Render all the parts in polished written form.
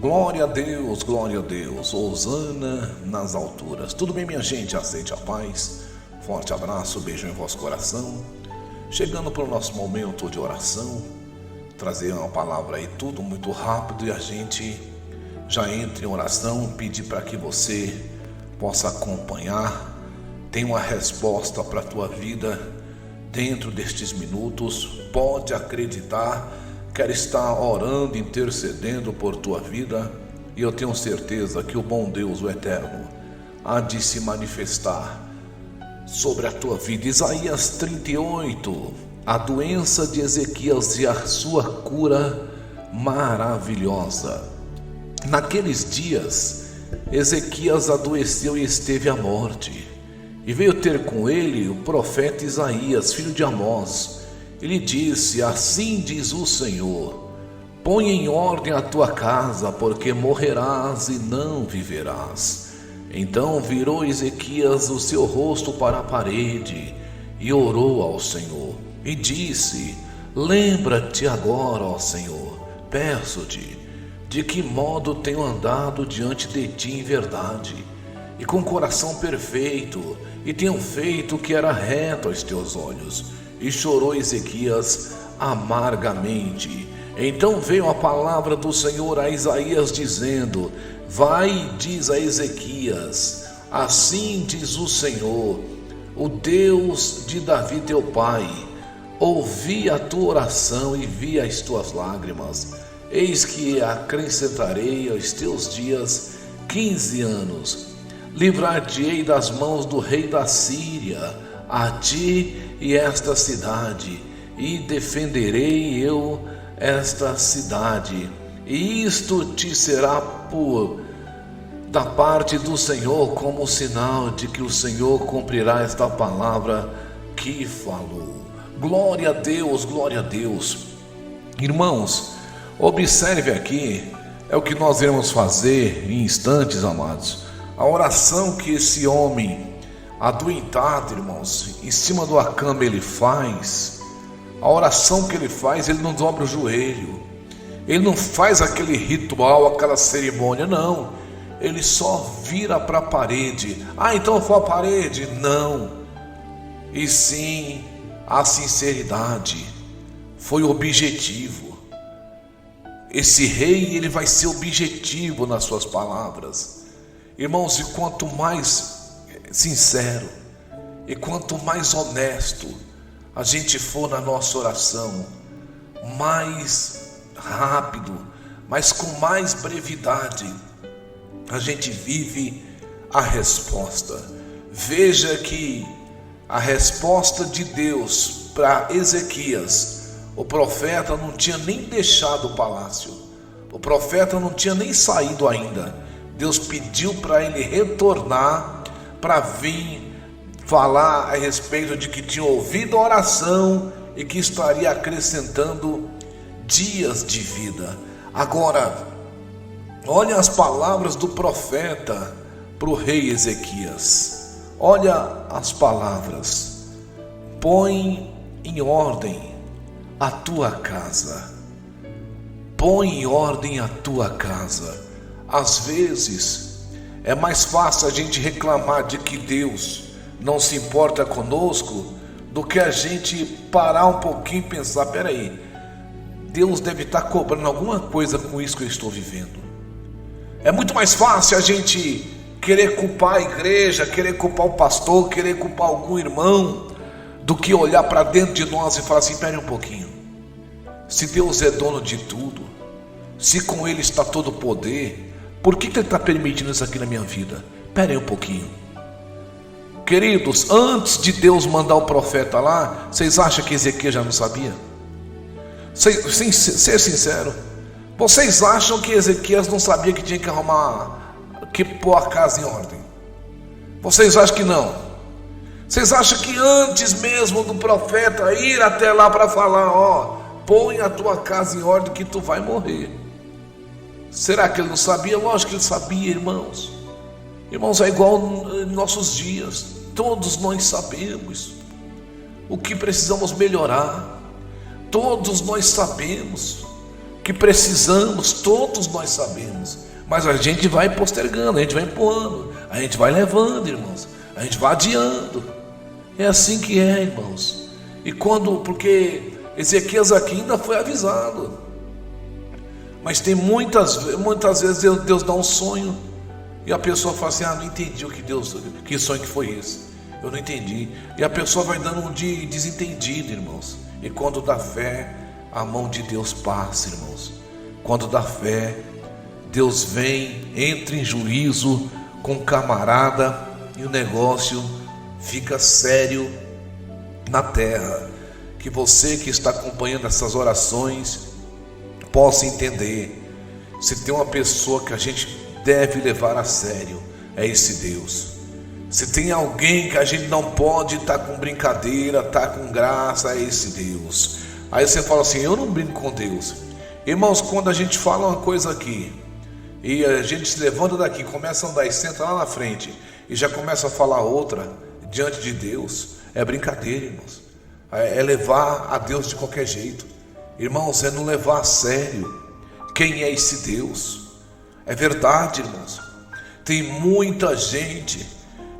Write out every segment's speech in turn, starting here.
Glória a Deus, hosana nas alturas. Tudo bem, minha gente? Aceite a paz. Forte abraço, beijo em vosso coração. Chegando para o nosso momento de oração, trazer uma palavra aí tudo muito rápido e a gente já entra em oração, pedir para que você possa acompanhar, tem uma resposta para a tua vida dentro destes minutos. Pode acreditar, quero estar orando, intercedendo por tua vida, e eu tenho certeza que o bom Deus, o Eterno, há de se manifestar sobre a tua vida. Isaías 38, a doença de Ezequias e a sua cura maravilhosa. Naqueles dias, Ezequias adoeceu e esteve à morte, e veio ter com ele o profeta Isaías, filho de Amós. Ele disse: assim diz o Senhor, põe em ordem a tua casa, porque morrerás e não viverás. Então virou Ezequias o seu rosto para a parede e orou ao Senhor e disse: lembra-te agora, ó Senhor, peço-te, de que modo tenho andado diante de ti em verdade e com coração perfeito, e tenho feito o que era reto aos teus olhos. E chorou Ezequias amargamente. Então veio a palavra do Senhor a Isaías dizendo: vai, diz a Ezequias, assim diz o Senhor, o Deus de Davi teu pai, ouvi a tua oração e vi as tuas lágrimas. Eis que acrescentarei aos teus dias 15 anos. Livrar-te-ei das mãos do rei da Síria, a ti e esta cidade, e defenderei eu esta cidade, e isto te será da parte do Senhor como sinal de que o Senhor cumprirá esta palavra que falou. Glória a Deus, glória a Deus. Irmãos, observe aqui, é o que nós iremos fazer em instantes, amados. A oração que esse homem adoentado, irmãos, em cima da cama ele faz, a oração que ele faz, ele não dobra o joelho, ele não faz aquele ritual, aquela cerimônia, não, ele só vira para a parede. Então foi a parede? Não, e sim a sinceridade, foi o objetivo. Esse rei, ele vai ser objetivo nas suas palavras, irmãos, e quanto mais sincero e quanto mais honesto a gente for na nossa oração, mais rápido, mas com mais brevidade a gente vive a resposta. Veja que a resposta de Deus para Ezequias, o profeta não tinha nem deixado o palácio, o profeta não tinha nem saído ainda. Deus pediu para ele retornar para vir falar a respeito de que tinha ouvido a oração e que estaria acrescentando dias de vida. Agora, olha as palavras do profeta para o rei Ezequias. Olha as palavras: põe em ordem a tua casa. Põe em ordem a tua casa. Às vezes é mais fácil a gente reclamar de que Deus não se importa conosco do que a gente parar um pouquinho e pensar: peraí, Deus deve estar cobrando alguma coisa com isso que eu estou vivendo. É muito mais fácil a gente querer culpar a igreja, querer culpar o pastor, querer culpar algum irmão, do que olhar para dentro de nós e falar assim: peraí um pouquinho, se Deus é dono de tudo, se com Ele está todo o poder, por que Ele está permitindo isso aqui na minha vida? Espera aí um pouquinho. Queridos, antes de Deus mandar o profeta lá, vocês acham que Ezequias já não sabia? Ser sincero, vocês acham que Ezequias não sabia que tinha que que pôr a casa em ordem? Vocês acham que não? Vocês acham que antes mesmo do profeta ir até lá para falar: põe a tua casa em ordem que tu vai morrer? Será que ele não sabia? Lógico que ele sabia, irmãos. Irmãos, é igual em nossos dias. Todos nós sabemos o que precisamos melhorar. Todos nós sabemos que precisamos, todos nós sabemos, mas a gente vai postergando, a gente vai empurrando, a gente vai levando, irmãos, a gente vai adiando. É assim que é, irmãos. E porque Ezequias aqui ainda foi avisado, mas tem muitas vezes Deus dá um sonho e a pessoa fala assim: não entendi que sonho que foi esse, eu não entendi. E a pessoa vai dando um de desentendido, irmãos. E quando dá fé, a mão de Deus passa, irmãos. Quando dá fé, Deus vem, entra em juízo com o camarada e o negócio fica sério na terra. Que você que está acompanhando essas orações possa entender: se tem uma pessoa que a gente deve levar a sério, é esse Deus. Se tem alguém que a gente não pode estar com brincadeira, estar com graça, é esse Deus. Aí você fala assim: eu não brinco com Deus. Irmãos, quando a gente fala uma coisa aqui e a gente se levanta daqui, começa a andar e senta lá na frente e já começa a falar outra diante de Deus, é brincadeira, irmãos. É levar a Deus de qualquer jeito. Irmãos, é não levar a sério quem é esse Deus. É verdade, irmãos. Tem muita gente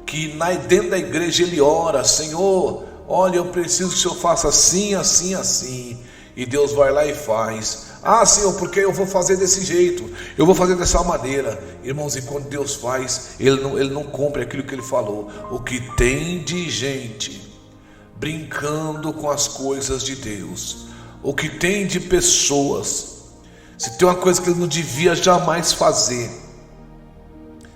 que dentro da igreja ele ora: Senhor, olha, eu preciso que o Senhor faça assim, assim, assim. E Deus vai lá e faz. Senhor, porque eu vou fazer desse jeito, eu vou fazer dessa maneira. Irmãos, e quando Deus faz, ele não cumpre aquilo que ele falou. O que tem de gente brincando com as coisas de Deus, o que tem de pessoas, se tem uma coisa que ele não devia jamais fazer,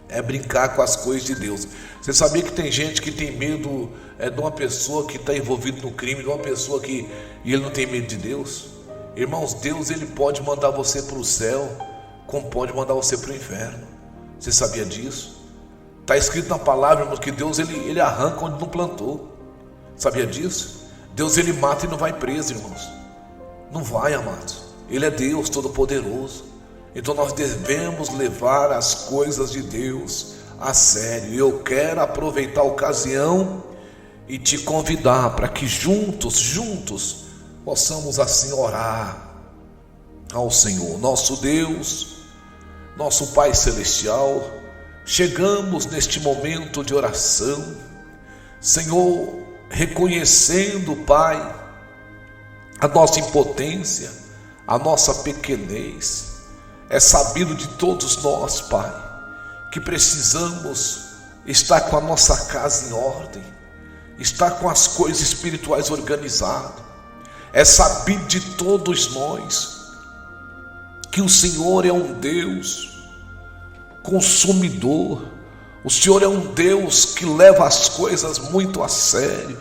é brincar com as coisas de Deus. Você sabia que tem gente que tem medo de uma pessoa que está envolvida no crime, de uma pessoa e ele não tem medo de Deus? Irmãos, Deus ele pode mandar você para o céu, como pode mandar você para o inferno. Você sabia disso? Está escrito na palavra, irmãos, que Deus ele arranca onde não plantou. Sabia disso? Deus ele mata e não vai preso, irmãos. Não vai, amados. Ele é Deus Todo-Poderoso. Então nós devemos levar as coisas de Deus a sério. E eu quero aproveitar a ocasião e te convidar para que juntos possamos assim orar ao Senhor. Nosso Deus, nosso Pai Celestial, chegamos neste momento de oração, Senhor, reconhecendo, Pai, a nossa impotência, a nossa pequenez. É sabido de todos nós, Pai, que precisamos estar com a nossa casa em ordem, estar com as coisas espirituais organizadas. É sabido de todos nós que o Senhor é um Deus consumidor. O Senhor é um Deus que leva as coisas muito a sério.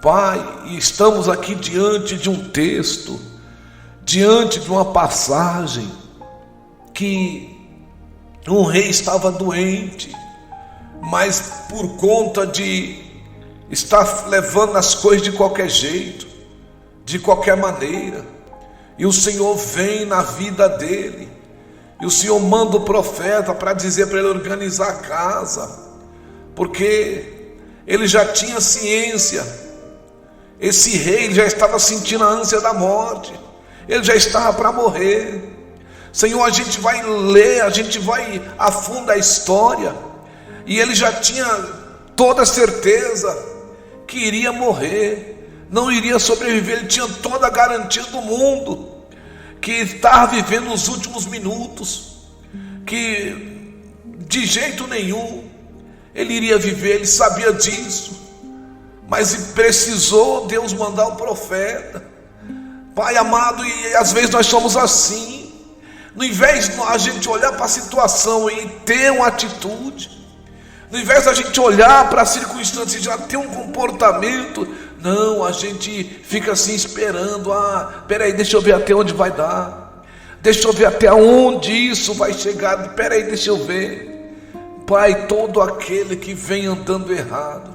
Pai, e estamos aqui diante de um texto, diante de uma passagem, que um rei estava doente, mas por conta de estar levando as coisas de qualquer jeito, de qualquer maneira, e o Senhor vem na vida dele, e o Senhor manda o profeta para dizer para ele organizar a casa, porque ele já tinha ciência. Esse rei já estava sentindo a ânsia da morte, ele já estava para morrer. Senhor, a gente vai ler, a gente vai a fundo a história, e ele já tinha toda a certeza que iria morrer, não iria sobreviver. Ele tinha toda a garantia do mundo que estava vivendo os últimos minutos, que de jeito nenhum ele iria viver. Ele sabia disso, mas precisou Deus mandar o profeta. Pai amado, e às vezes nós somos assim. No invés de a gente olhar para a situação e ter uma atitude, no invés da gente olhar para as circunstâncias e já ter um comportamento, não, a gente fica assim esperando. Peraí, deixa eu ver até onde vai dar, deixa eu ver até onde isso vai chegar, peraí, deixa eu ver. Pai, todo aquele que vem andando errado,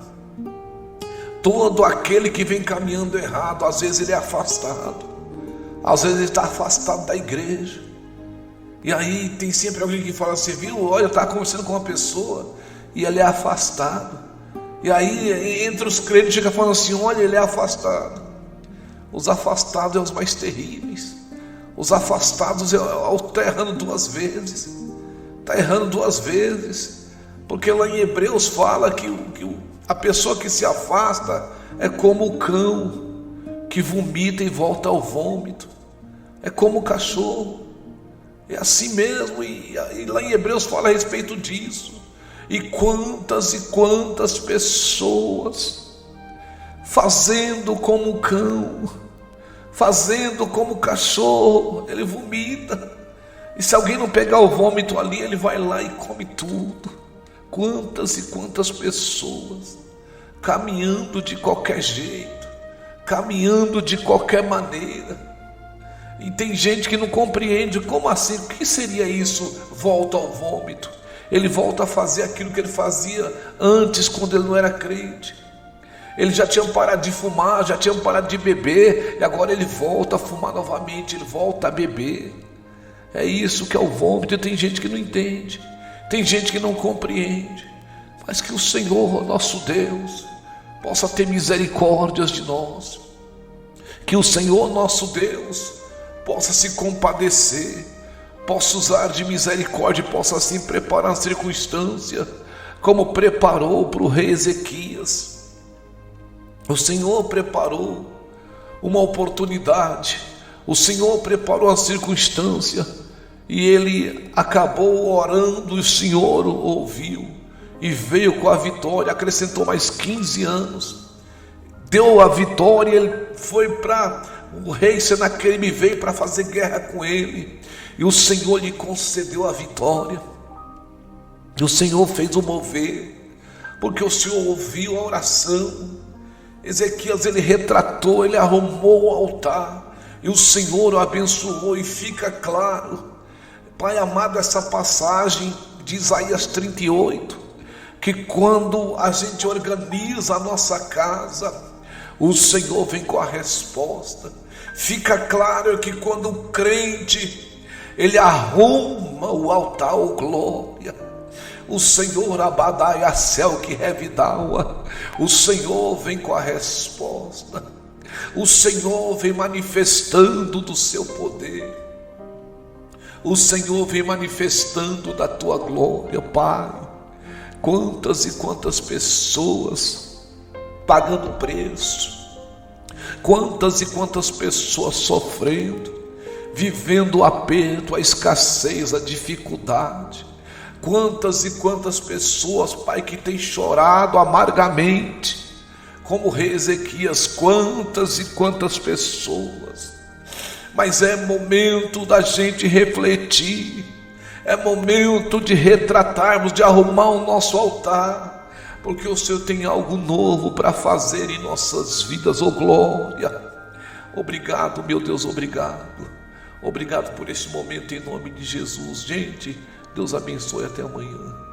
todo aquele que vem caminhando errado, às vezes ele é afastado, às vezes ele está afastado da igreja. E aí tem sempre alguém que fala assim: viu, olha, eu estava conversando com uma pessoa e ele é afastado. E aí entre os crentes chega falando assim: olha, ele é afastado. Os afastados são os mais terríveis. Os afastados está errando duas vezes. Está errando duas vezes. Porque lá em Hebreus fala que a pessoa que se afasta é como o cão que vomita e volta ao vômito. É como o cachorro. É assim mesmo. E lá em Hebreus fala a respeito disso. E quantas pessoas fazendo como o cão, fazendo como o cachorro, ele vomita. E se alguém não pegar o vômito ali, ele vai lá e come tudo. Quantas pessoas caminhando de qualquer jeito, caminhando de qualquer maneira. E tem gente que não compreende. Como assim? O que seria isso? Volta ao vômito. Ele volta a fazer aquilo que ele fazia antes, quando ele não era crente. Ele já tinha parado de fumar, já tinha parado de beber, e agora ele volta a fumar novamente, ele volta a beber. É isso que é o vômito. E tem gente que não entende, tem gente que não compreende. Mas que o Senhor, nosso Deus, possa ter misericórdias de nós. Que o Senhor, nosso Deus, possa se compadecer, possa usar de misericórdia e possa assim preparar a circunstância, como preparou para o rei Ezequias. O Senhor preparou uma oportunidade, o Senhor preparou a circunstância, e ele acabou orando, e o Senhor o ouviu, e veio com a vitória, acrescentou mais 15 anos, deu a vitória. Ele foi para o rei Senaqueribe, veio para fazer guerra com ele, e o Senhor lhe concedeu a vitória. E o Senhor fez o mover, porque o Senhor ouviu a oração. Ezequias, ele retratou, ele arrumou o altar, e o Senhor o abençoou. E fica claro, Pai amado, essa passagem de Isaías 38, que quando a gente organiza a nossa casa, o Senhor vem com a resposta. Fica claro que quando o crente ele arruma o altar, oh glória, o Senhor abadai a céu que revidaua, o Senhor vem com a resposta, o Senhor vem manifestando do seu poder, o Senhor vem manifestando da tua glória, Pai. Quantas e quantas pessoas pagando preço, quantas e quantas pessoas sofrendo, vivendo o aperto, a escassez, a dificuldade. Quantas e quantas pessoas, Pai, que têm chorado amargamente, como o rei Ezequias. Quantas e quantas pessoas. Mas é momento da gente refletir, é momento de retratarmos, de arrumar o nosso altar, porque o Senhor tem algo novo para fazer em nossas vidas, oh glória. Obrigado, meu Deus, obrigado. Obrigado por esse momento, em nome de Jesus. Gente, Deus abençoe, até amanhã.